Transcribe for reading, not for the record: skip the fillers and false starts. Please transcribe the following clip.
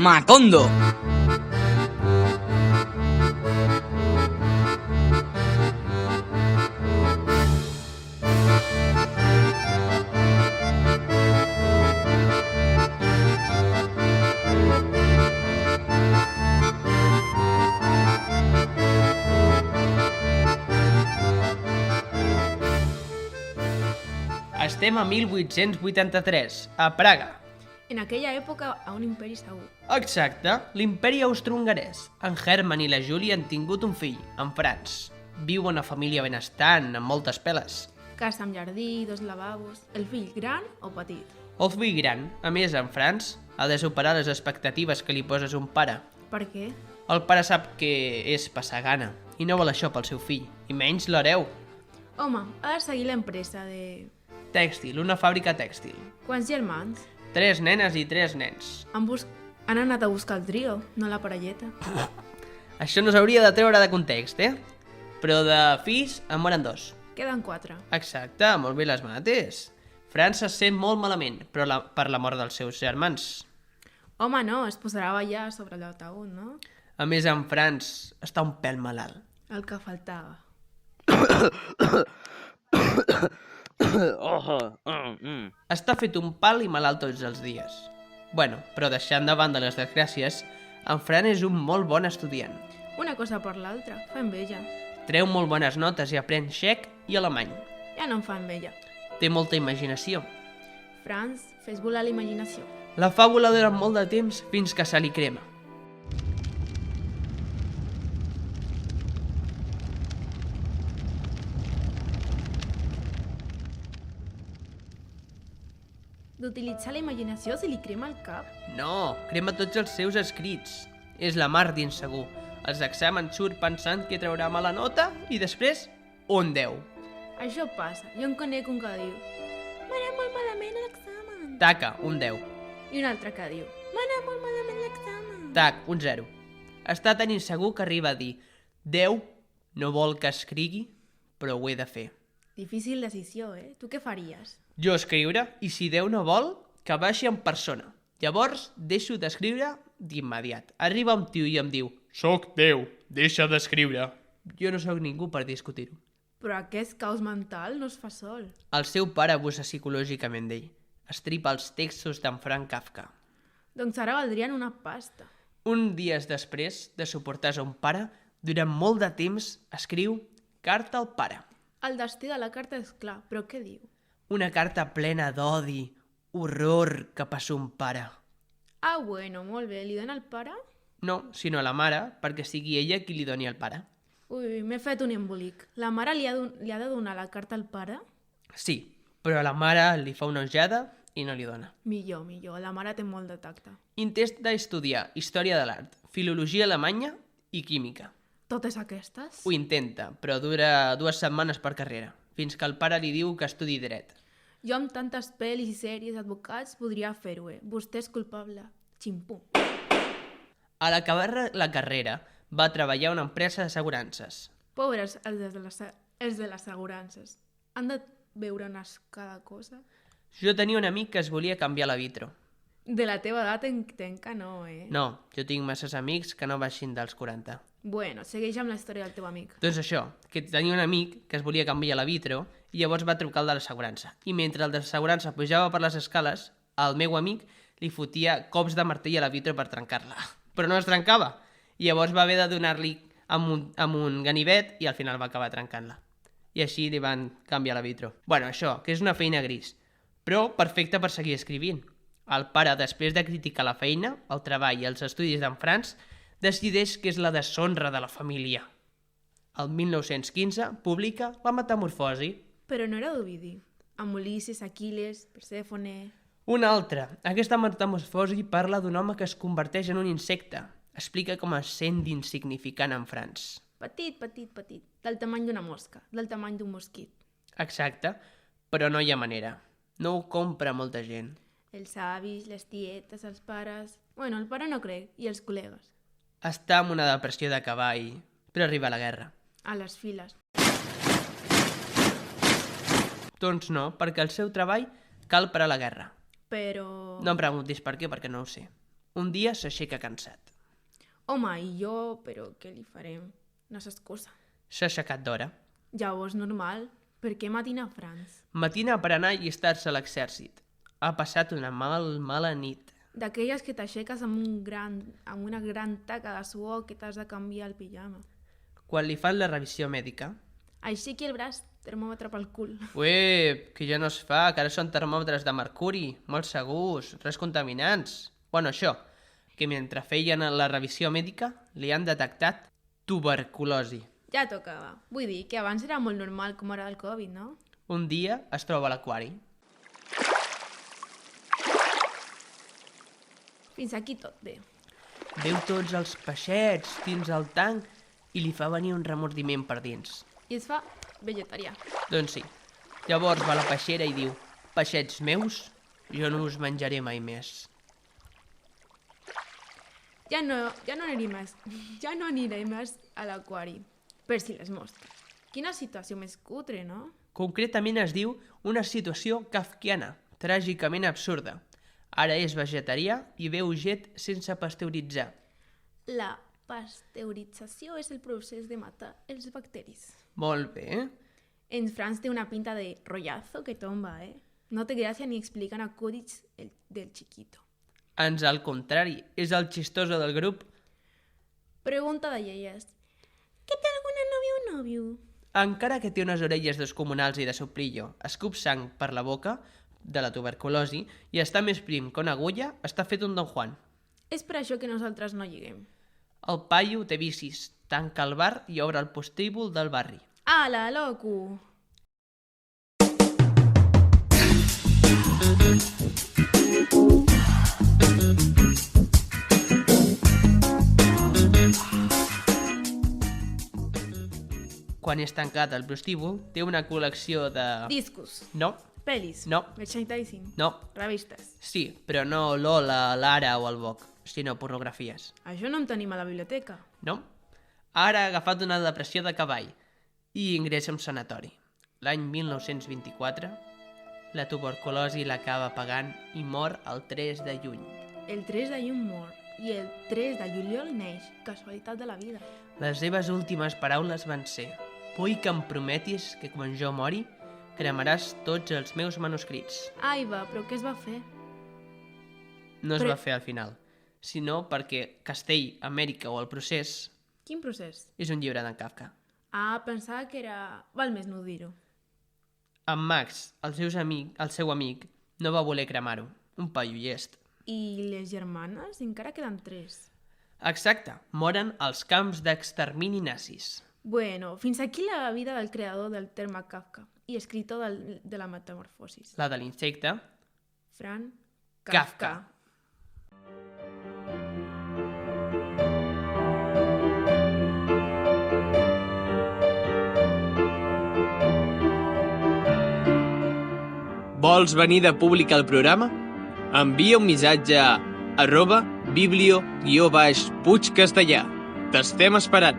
Macondo. Estem a 1883, a Praga. En aquella època a un imperi segur. Exacte, l'imperi austro-hongarès. En Hermann i la Júlia han tingut un fill, en Franz. Viu una família benestant, amb moltes peles. Casa amb jardí, 2 lavabos... El fill gran o petit? El fill gran, a més, en Franz, ha de superar les expectatives que li poses un pare. Per què? El pare sap que és passar gana i no vol això pel seu fill, i menys l'hereu. Home, ha de seguir l'empresa de... Tèxtil, una fàbrica tèxtil. Quants germans? 3 nenes i 3 nens. Han anat a buscar el trio, no la parelleta. Això no s'hauria de treure de context, Però de fills en moren 2. Queden 4. Exacte, molt bé les mates. Franz se sent molt malament, però per la mort dels seus germans. Home, no, es posarà a ballar sobre l'ataúd, no? A més, en Franz està un pèl malalt. El que faltava. Està fet un pal i malalt tots els dies. Bueno, però deixant de banda les desgràcies, en Fran és un molt bon estudiant. Una cosa per l'altra, fa enveja. Treu molt bones notes i aprèn txec i alemany. Ja no em fa enveja. Té molta imaginació. Franz, fes volar la imaginació. La fàbula dura molt de temps fins que se li crema. D'utilitzar la imaginació se li crema el cap? No, crema tots els seus escrits. És la mar d'insegur. Els exàmens surt pensant que traurà mala nota i després un 10. Això passa. Jo en conec un que diu m'ha anat molt malament a l'examen. Taca, un 10. I un altre que diu m'ha anat molt malament a l'examen. Tac, un 0. Està tan insegur que arriba a dir Déu no vol que escrigui, però ho he de fer. Difícil decisió, Tu què faries? Jo escriure, i si Déu no vol, que baixi en persona. Llavors deixo d'escriure d'immediat. Arriba un tio i em diu «Soc Déu, deixa d'escriure». Jo no sóc ningú per discutir-ho. Però aquest caos mental no es fa sol. El seu pare abusa psicològicament d'ell. Estripa els textos d'en Frank Kafka. Doncs ara valdrien una pasta. Un dies després de suportar a un pare, durant molt de temps escriu Carta al pare. El destí de la carta és clar, però què diu? Una carta plena d'odi, horror cap a son pare. Ah, bueno, molt bé. Li dona al pare? No, sinó a la mare, perquè sigui ella qui li doni al pare. Ui, m'he fet un embolic. La mare li ha de donar la carta al pare? Sí, però a la mare li fa una ullada i no li dona. Millor. La mare té molt de tacte. Intenta estudiar història de l'art, filologia alemanya i química. Totes aquestes? Ho intenta, però dura 2 setmanes per carrera, fins que el pare li diu que estudi dret. Jo amb tantes pel·lis i sèries advocats podria fer-ho, Vostè és culpable. Ximpum. A l'acabar la carrera, va treballar a una empresa d'assegurances. Pobres els de les assegurances. Han de veure'ns cada cosa. Jo tenia un amic que es volia canviar la vitro. De la teva edat entenc que no, No, jo tinc masses amics que no baixin dels 40. Bueno, segueix amb la història del teu amic. Doncs això, que tenia un amic que es volia canviar la vitro i llavors va trucar al de l'assegurança. I mentre el de l'assegurança pujava per les escales, el meu amic li fotia cops de martell a la vitro per trencar-la. Però no es trencava. I llavors va haver de donar-li amb un ganivet i al final va acabar trencant-la. I així li van canviar la vitro. Bueno, això, que és una feina gris, però perfecta per seguir escrivint. El pare, després de criticar la feina, el treball i els estudis d'en Franz, decideix que és la deshonra de la família. El 1915 publica La Metamorfosi. Però no era d'Ovidi. Amb Ulisses, Aquil·les, Persèfone... Una altra. Aquesta metamorfosi parla d'un home que es converteix en un insecte. Explica com es sent d'insignificant en Franz. Petit. Del tamany d'una mosca. Del tamany d'un mosquit. Exacte, però no hi ha manera. No ho compra molta gent. Els avis, les tietes, els pares... Bueno, el pare no crec, i els col·legues. Està en una depressió de cavall, però arriba la guerra. A les files. Doncs no, perquè el seu treball cal per a la guerra. Però... No em preguntis per què, perquè no ho sé. Un dia s'aixeca cansat. Home, i jo, però què li farem? No s'excusa. S'ha aixecat d'hora. Llavors, normal. Per què matina Franz? Matina per anar a allistar-se a l'exèrcit. Ha passat una mala nit. D'aquelles que t'aixeques amb una gran taca de suor que t'has de canviar el pijama. Quan li fan la revisió mèdica... Aixequi el braç, termòmetre pel cul. Ué, que ja no es fa, que ara són termòmetres de mercuri, molt segurs, res contaminants. Bueno, això, que mentre feien la revisió mèdica li han detectat tuberculosi. Ja tocava. Vull dir que abans era molt normal com ara el Covid, no? Un dia es troba a l'aquari. Fins aquí tot bé. Veu tots els peixets dins el tanc i li fa venir un remordiment per dins. I es fa vegetarià. Doncs sí. Llavors va a la peixera i diu: peixets meus, jo no us menjaré mai més. Ja no aniré més a l'aquari. Per si les mostres. Quina situació més cutre, no? Concretament es diu una situació kafkiana, tràgicament absurda. Ara és vegetarià i beu llet sense pasteuritzar. La pasteurització és el procés de matar els bacteris. Molt bé. En Franz té una pinta de rollazo que tomba, eh? No té gràcia ni expliquen acudits del chiquito. Ans al contrari, és el xistoso del grup. Pregunta de lleies. Que té alguna nòvia o nòvio? Encara que té unes orelles descomunals i de soplillo, escup sang per la boca de la tuberculosi i està més prim que una agulla, està fet un Don Juan. És per això que nosaltres no lliguem. El paio té vicis, tanca el bar i obre el postíbul del barri. Ala, loco! Quan és tancat el prostíbul, té una col·lecció de... Discos, No, pel·lis, No. merchandising, no, revistes. sí, però no Lola, Lara o el Vogue, sinó pornografies. Això no en tenim a la biblioteca. No? Ara ha agafat una depressió de cavall i ingressa a un sanatori. L'any 1924, la tuberculosi l'acaba pagant i mor el 3 de juny. El 3 de juny mor i el 3 de juliol neix, casualitat de la vida. Les seves últimes paraules van ser: vull que em prometis que quan jo mori cremaràs tots els meus manuscrits. Ai, va, però què es va fer? No es Però- va fer al final, sinó perquè Castell, Amèrica o El procés Quin procés? és un llibre d'en Kafka. Ah, pensava que era... Val més no dir-ho. En Max, el seu amic, no va voler cremar-ho. Un paio llest. I les germanes? Encara queden 3. Exacte, moren als camps d'extermini nazis. Bueno, fins aquí la vida del creador del terme Kafka i escritor de la metamorfosis. La de l'insecte, Franz Kafka. Kafka. Vols venir de públic al programa? Envia un missatge a @biblio_puigcastellà. T'estem esperant.